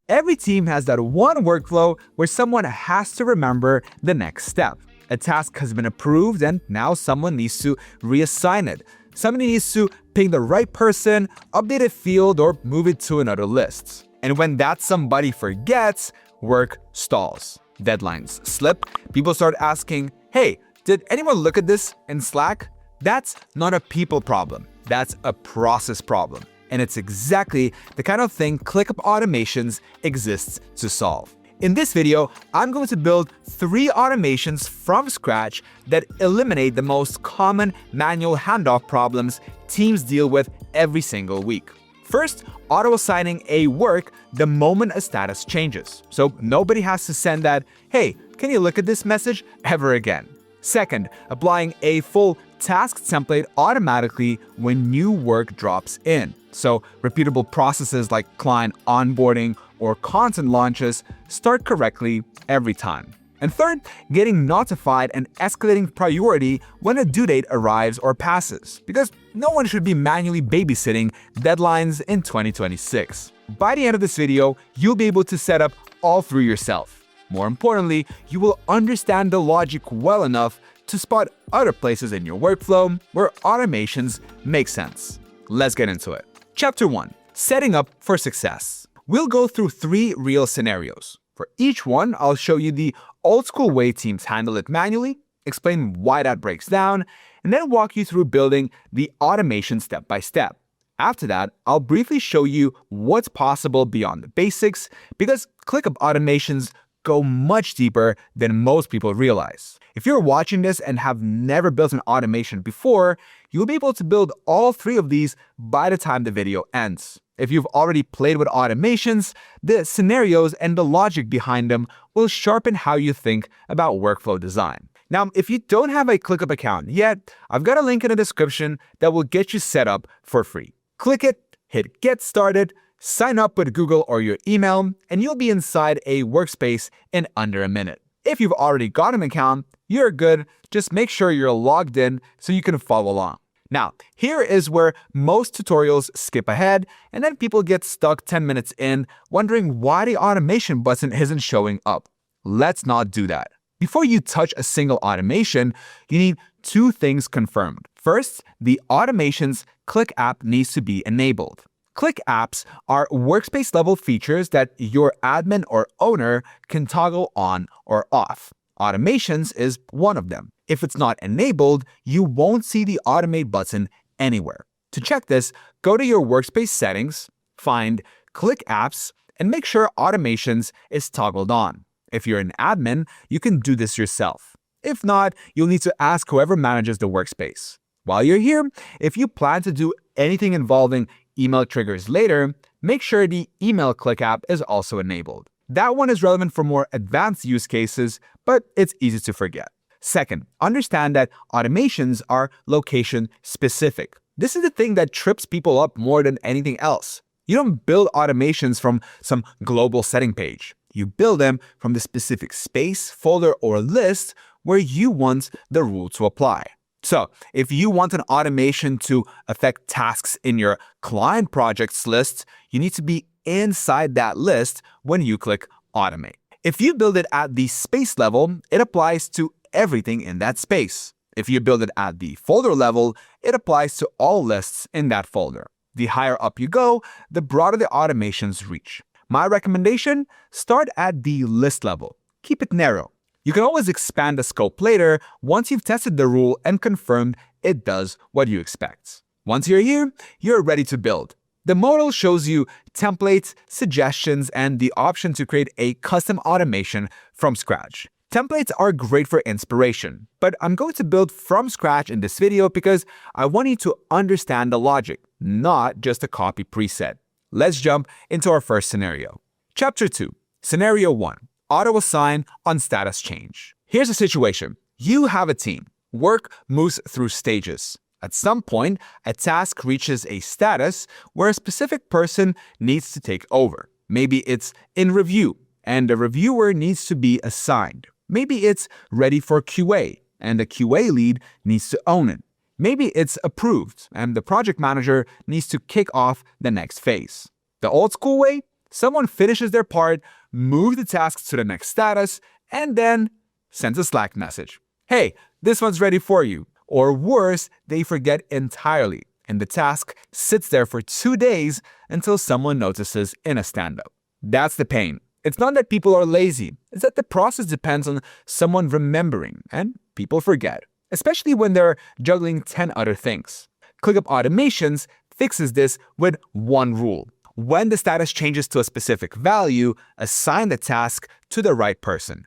Every team has that one workflow where someone has to remember the next step. A task has been approved and now someone needs to reassign it. Somebody needs to ping the right person, update a field, or move it to another list. And when that somebody forgets, work stalls. Deadlines slip. People start asking, hey, did anyone look at this in Slack? That's not a people problem. That's a process problem. And it's exactly the kind of thing ClickUp Automations exists to solve. In this video, I'm going to build 3 automations from scratch that eliminate the most common manual handoff problems teams deal with every single week. First, auto-assigning a work the moment a status changes, so nobody has to send that, hey, can you look at this message ever again. Second, applying a full task template automatically when new work drops in, so repeatable processes like client onboarding or content launches start correctly every time. And third, getting notified and escalating priority when a due date arrives or passes, because no one should be manually babysitting deadlines in 2026. By the end of this video, you'll be able to set up all 3 yourself. More importantly, you will understand the logic well enough to spot other places in your workflow where automations make sense. Let's get into it. Chapter 1. Setting up for success. We'll go through 3 real scenarios. For each one, I'll show you the old-school way teams handle it manually, explain why that breaks down, and then walk you through building the automation step by step. After that, I'll briefly show you what's possible beyond the basics, because ClickUp automations go much deeper than most people realize. If you're watching this and have never built an automation before, you'll be able to build all 3 of these by the time the video ends. If you've already played with automations, the scenarios and the logic behind them will sharpen how you think about workflow design. Now, if you don't have a ClickUp account yet, I've got a link in the description that will get you set up for free. Click it, hit Get Started, sign up with Google or your email, and you'll be inside a workspace in under a minute. If you've already got an account, you're good. Just make sure you're logged in so you can follow along. Now, here is where most tutorials skip ahead, and then people get stuck 10 minutes in, wondering why the automation button isn't showing up. Let's not do that. Before you touch a single automation, you need 2 things confirmed. First, the automation's ClickUp needs to be enabled. ClickUps are workspace-level features that your admin or owner can toggle on or off. Automations is one of them. If it's not enabled, you won't see the Automate button anywhere. To check this, go to your workspace settings, find ClickUps, and make sure Automations is toggled on. If you're an admin, you can do this yourself. If not, you'll need to ask whoever manages the workspace. While you're here, if you plan to do anything involving email triggers later, make sure the Email ClickUp is also enabled. That one is relevant for more advanced use cases, but it's easy to forget. Second, understand that automations are location-specific. This is the thing that trips people up more than anything else. You don't build automations from some global setting page. You build them from the specific space, folder, or list where you want the rule to apply. So, if you want an automation to affect tasks in your client projects list, you need to be inside that list when you click Automate. If you build it at the space level, it applies to everything in that space. If you build it at the folder level, it applies to all lists in that folder. The higher up you go, the broader the automations reach. My recommendation, start at the list level. Keep it narrow. You can always expand the scope later once you've tested the rule and confirmed it does what you expect. Once you're here, you're ready to build. The modal shows you templates, suggestions, and the option to create a custom automation from scratch. Templates are great for inspiration, but I'm going to build from scratch in this video because I want you to understand the logic, not just a copy preset. Let's jump into our first scenario. Chapter 2. Scenario 1. Auto-assign on status change. Here's a situation. You have a team. Work moves through stages. At some point, a task reaches a status where a specific person needs to take over. Maybe it's in review, and the reviewer needs to be assigned. Maybe it's ready for QA, and the QA lead needs to own it. Maybe it's approved, and the project manager needs to kick off the next phase. The old school way? Someone finishes their part, moves the tasks to the next status, and then sends a Slack message. Hey, this one's ready for you. Or worse, they forget entirely, and the task sits there for 2 days until someone notices in a stand-up. That's the pain. It's not that people are lazy, it's that the process depends on someone remembering, and people forget, especially when they're juggling 10 other things. ClickUp Automations fixes this with one rule. When the status changes to a specific value, assign the task to the right person.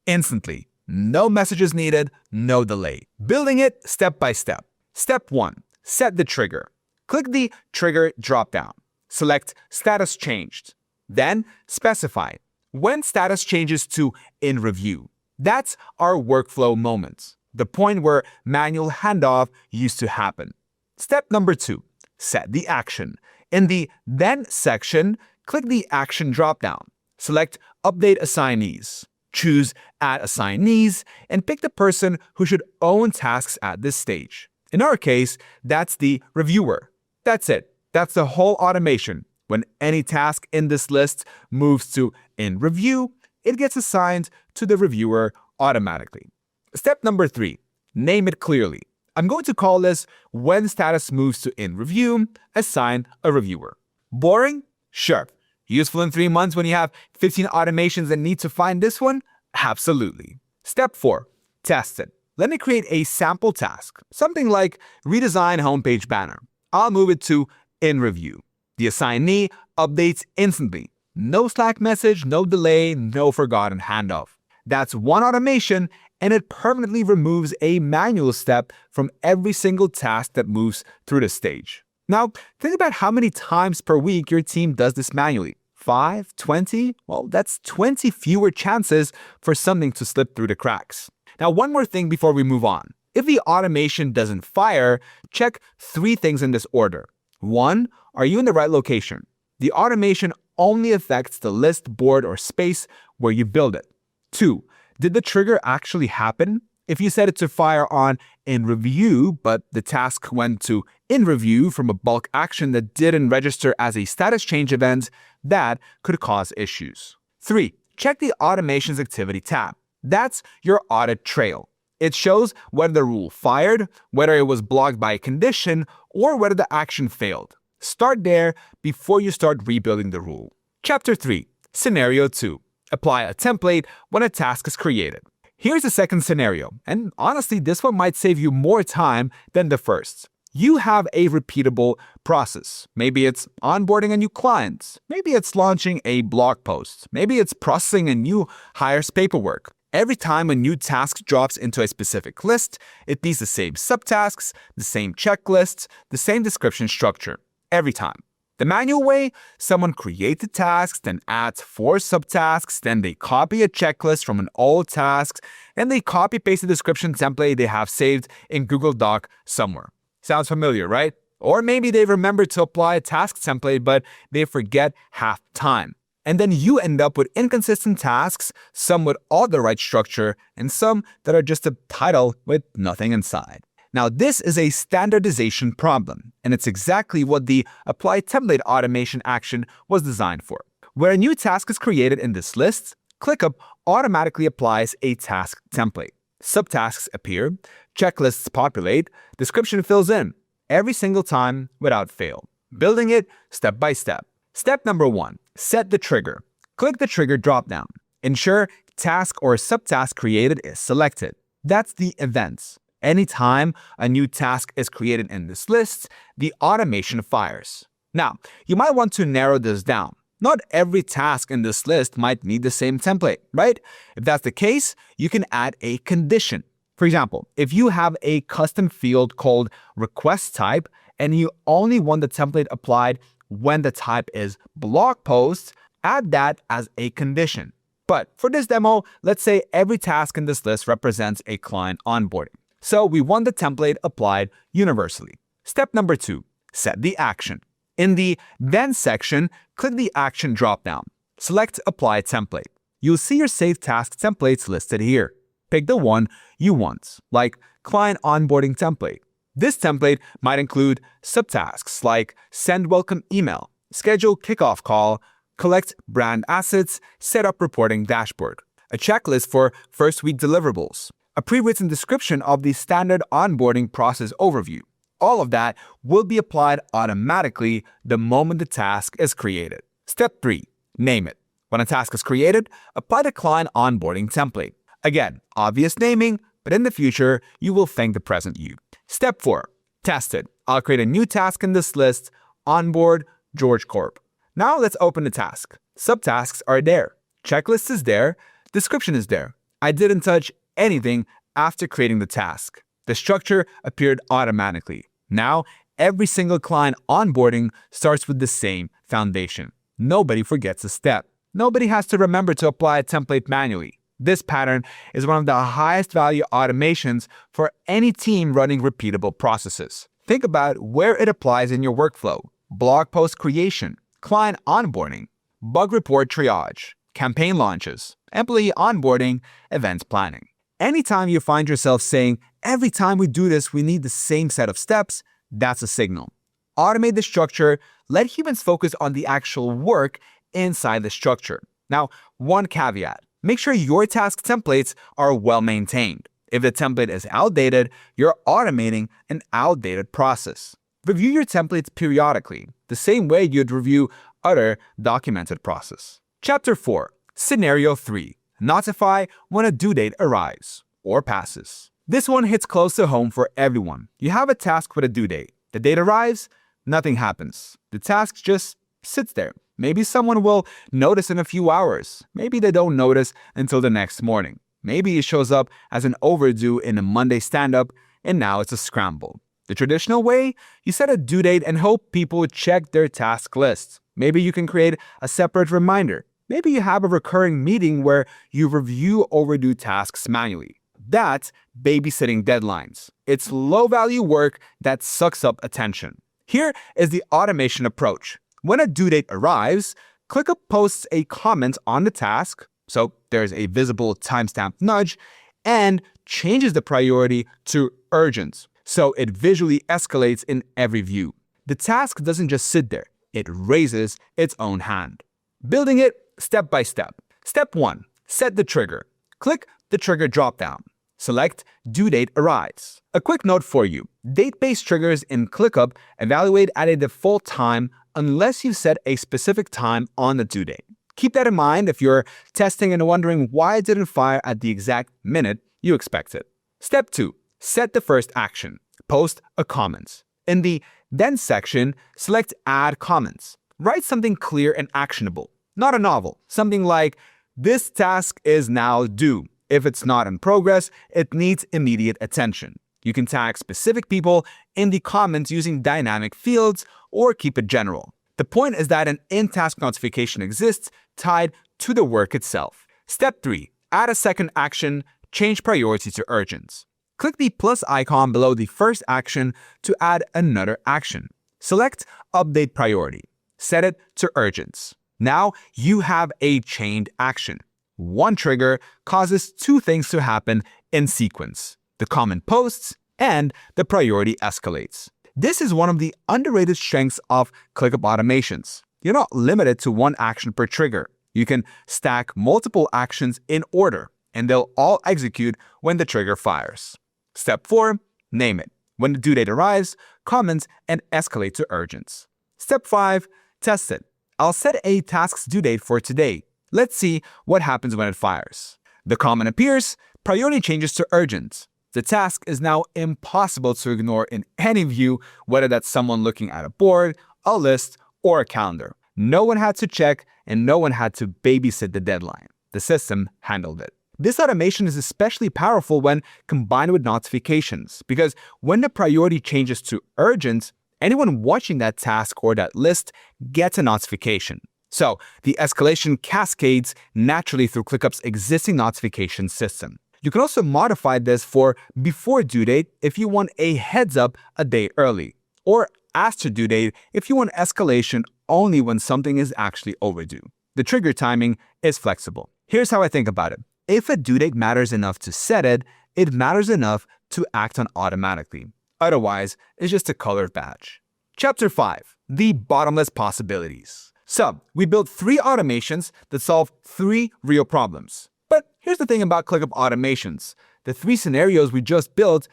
Instantly. No messages needed, no delay. Building it step by step. Step 1. Set the trigger. Click the Trigger dropdown. Select Status Changed. Then specify when status changes to In Review. That's our workflow moment, the point where manual handoff used to happen. Step number 2. Set the action. In the Then section, click the Action dropdown. Select Update Assignees. Choose Add Assignees and pick the person who should own tasks at this stage. In our case, that's the reviewer. That's it. That's the whole automation. When any task in this list moves to In Review, it gets assigned to the reviewer automatically. Step number 3. Name it clearly. I'm going to call this When Status Moves to In Review, assign a reviewer. Boring? Sure. Useful in 3 months when you have 15 automations and need to find this one? Absolutely. Step 4. Test it. Let me create a sample task, something like redesign homepage banner. I'll move it to In Review. The assignee updates instantly. No Slack message, no delay, no forgotten handoff. That's one automation, and it permanently removes a manual step from every single task that moves through the stage. Now, think about how many times per week your team does this manually. 5, 20? Well, that's 20 fewer chances for something to slip through the cracks. Now, one more thing before we move on. If the automation doesn't fire, check 3 things in this order. 1, are you in the right location? The automation only affects the list, board, or space where you build it. 2, did the trigger actually happen? If you set it to fire on In Review, but the task went to In Review from a bulk action that didn't register as a status change event, that could cause issues. 3, check the Automations Activity tab. That's your audit trail. It shows whether the rule fired, whether it was blocked by a condition, or whether the action failed. Start there before you start rebuilding the rule. Chapter 3. Scenario 2. Apply a template when a task is created. Here's the second scenario, and honestly, this one might save you more time than the first. You have a repeatable process. Maybe it's onboarding a new client. Maybe it's launching a blog post. Maybe it's processing a new hire's paperwork. Every time a new task drops into a specific list, it needs the same subtasks, the same checklists, the same description structure. Every time. The manual way, someone creates the tasks, then adds 4 subtasks, then they copy a checklist from an old task, and they copy-paste the description template they have saved in Google Doc somewhere. Sounds familiar, right? Or maybe they remember to apply a task template, but they forget half the time. And then you end up with inconsistent tasks, some with all the right structure, and some that are just a title with nothing inside. Now, this is a standardization problem, and it's exactly what the Apply Template Automation action was designed for. Where a new task is created in this list, ClickUp automatically applies a task template. Subtasks appear, checklists populate, description fills in, every single time without fail. Building it step by step. Step number 1, set the trigger. Click the Trigger dropdown. Ensure task or subtask created is selected. That's the events. Anytime a new task is created in this list, the automation fires. Now, you might want to narrow this down. Not every task in this list might need the same template, right? If that's the case, you can add a condition. For example, if you have a custom field called request type and you only want the template applied when the type is blog post, add that as a condition. But for this demo, let's say every task in this list represents a client onboarding. So we want the template applied universally. Step number 2, set the action. In the Then section, click the Action dropdown. Select Apply Template. You'll see your saved task templates listed here. Pick the one you want, like Client Onboarding Template. This template might include subtasks like Send Welcome Email, Schedule Kickoff Call, collect brand assets, set up reporting dashboard, a checklist for first week deliverables, a pre-written description of the standard onboarding process overview. All of that will be applied automatically the moment the task is created. Step 3. Name it. When a task is created, apply the client onboarding template. Again, obvious naming, but in the future, you will thank the present you. Step 4. Test it. I'll create a new task in this list, onboard George Corp. Now let's open the task. Subtasks are there. Checklist is there. Description is there. I didn't touch anything after creating the task. The structure appeared automatically. Now, every single client onboarding starts with the same foundation. Nobody forgets a step. Nobody has to remember to apply a template manually. This pattern is one of the highest value automations for any team running repeatable processes. Think about where it applies in your workflow: blog post creation, client onboarding, bug report triage, campaign launches, employee onboarding, events planning. Anytime you find yourself saying, every time we do this, we need the same set of steps, that's a signal. Automate the structure, let humans focus on the actual work inside the structure. Now, one caveat, make sure your task templates are well maintained. If the template is outdated, you're automating an outdated process. Review your templates periodically, the same way you'd review other documented process. Chapter 4. Scenario 3. Notify when a due date arrives or passes. This one hits close to home for everyone. You have a task with a due date. The date arrives, nothing happens. The task just sits there. Maybe someone will notice in a few hours. Maybe they don't notice until the next morning. Maybe it shows up as an overdue in a Monday stand-up, and now it's a scramble. The traditional way, you set a due date and hope people check their task lists. Maybe you can create a separate reminder. Maybe you have a recurring meeting where you review overdue tasks manually. That's babysitting deadlines. It's low-value work that sucks up attention. Here is the automation approach. When a due date arrives, ClickUp posts a comment on the task, so there's a visible timestamp nudge, and changes the priority to urgent, so it visually escalates in every view. The task doesn't just sit there, it raises its own hand. Building it step by step. Step 1. Set the trigger. Click the trigger dropdown. Select Due Date Arrives. A quick note for you. Date-based triggers in ClickUp evaluate at a default time unless you set a specific time on the due date. Keep that in mind if you're testing and wondering why it didn't fire at the exact minute you expected. Step 2. Set the first action. Post a comment. In the Then section, select Add Comments. Write something clear and actionable. Not a novel. Something like, this task is now due. If it's not in progress, it needs immediate attention. You can tag specific people in the comments using dynamic fields or keep it general. The point is that an in-task notification exists tied to the work itself. Step 3. Add a second action, change priority to urgent. Click the plus icon below the first action to add another action. Select Update Priority. Set it to urgent. Now you have a chained action. One trigger causes two things to happen in sequence. The comment posts and the priority escalates. This is one of the underrated strengths of ClickUp automations. You're not limited to one action per trigger. You can stack multiple actions in order, and they'll all execute when the trigger fires. Step 4. Name it. When the due date arrives, comment and escalate to urgent. Step 5. Test it. I'll set a task's due date for today. Let's see what happens when it fires. The comment appears, priority changes to urgent. The task is now impossible to ignore in any view, whether that's someone looking at a board, a list, or a calendar. No one had to check, and no one had to babysit the deadline. The system handled it. This automation is especially powerful when combined with notifications, because when the priority changes to urgent, anyone watching that task or that list gets a notification. So the escalation cascades naturally through ClickUp's existing notification system. You can also modify this for before due date if you want a heads up a day early, or after due date if you want escalation only when something is actually overdue. The trigger timing is flexible. Here's how I think about it. If a due date matters enough to set it, it matters enough to act on automatically. Otherwise, it's just a colored badge. Chapter 5. The Bottomless Possibilities. So, we built 3 automations that solve 3 real problems. But here's the thing about ClickUp automations. The 3 scenarios we just built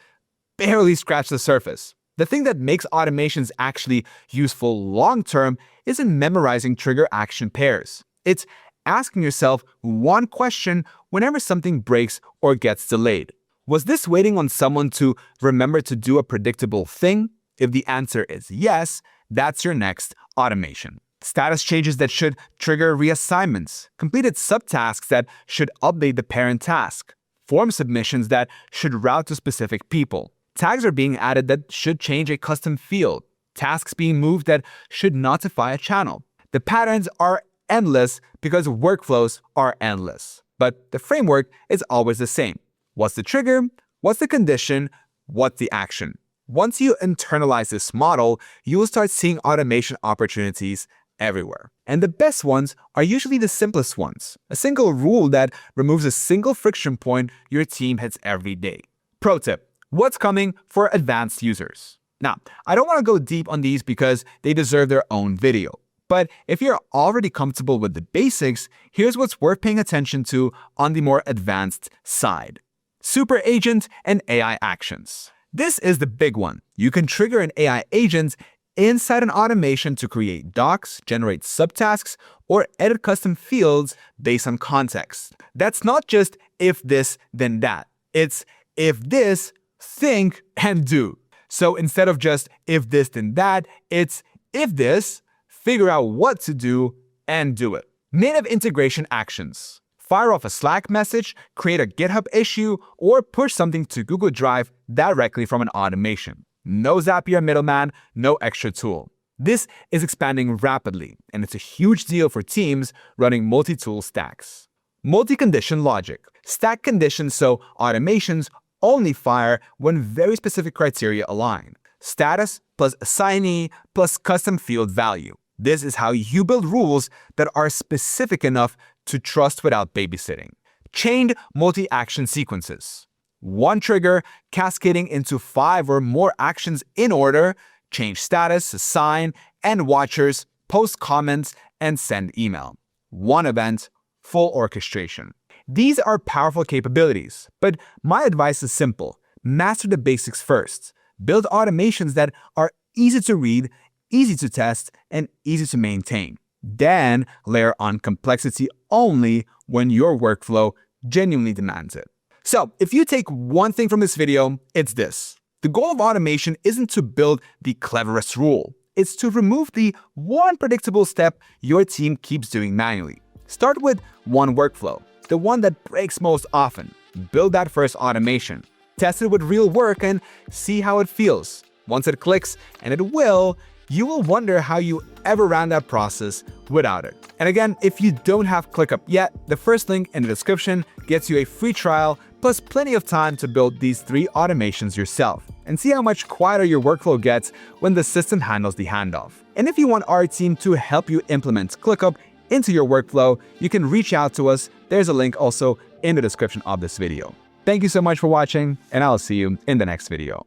barely scratch the surface. The thing that makes automations actually useful long-term isn't memorizing trigger action pairs. It's asking yourself one question whenever something breaks or gets delayed. Was this waiting on someone to remember to do a predictable thing? If the answer is yes, that's your next automation. Status changes that should trigger reassignments, completed subtasks that should update the parent task, form submissions that should route to specific people, tags are being added that should change a custom field, tasks being moved that should notify a channel. The patterns are endless because workflows are endless. But the framework is always the same. What's the trigger? What's the condition? What's the action? Once you internalize this model, you will start seeing automation opportunities everywhere. And the best ones are usually the simplest ones. A single rule that removes a single friction point your team hits every day. Pro tip: what's coming for advanced users? Now, I don't want to go deep on these because they deserve their own video. But if you're already comfortable with the basics, here's what's worth paying attention to on the more advanced side. Super agent and AI actions. This is the big one. You can trigger an AI agent inside an automation to create docs, generate subtasks, or edit custom fields based on context. That's not just if this, then that. It's if this, think, and do. So instead of just if this, then that, it's if this, figure out what to do, and do it. Native integration actions. Fire off a Slack message, create a GitHub issue, or push something to Google Drive directly from an automation. No Zapier middleman, no extra tool. This is expanding rapidly, and it's a huge deal for teams running multi-tool stacks. Multi-condition logic. Stack conditions so automations only fire when very specific criteria align. Status plus assignee plus custom field value. This is how you build rules that are specific enough to trust without babysitting. Chained multi-action sequences. One trigger cascading into 5 or more actions in order: change status, assign, end watchers, post comments, and send email. One event, full orchestration. These are powerful capabilities, but my advice is simple. Master the basics first. Build automations that are easy to read, easy to test, and easy to maintain. Then layer on complexity only when your workflow genuinely demands it. So, if you take one thing from this video, it's this. The goal of automation isn't to build the cleverest rule. It's to remove the one predictable step your team keeps doing manually. Start with one workflow, the one that breaks most often. Build that first automation. Test it with real work and see how it feels. Once it clicks, and it will, you will wonder how you ever ran that process without it. And again, if you don't have ClickUp yet, the first link in the description gets you a free trial plus plenty of time to build these 3 automations yourself and see how much quieter your workflow gets when the system handles the handoff. And if you want our team to help you implement ClickUp into your workflow, you can reach out to us. There's a link also in the description of this video. Thank you so much for watching, and I'll see you in the next video.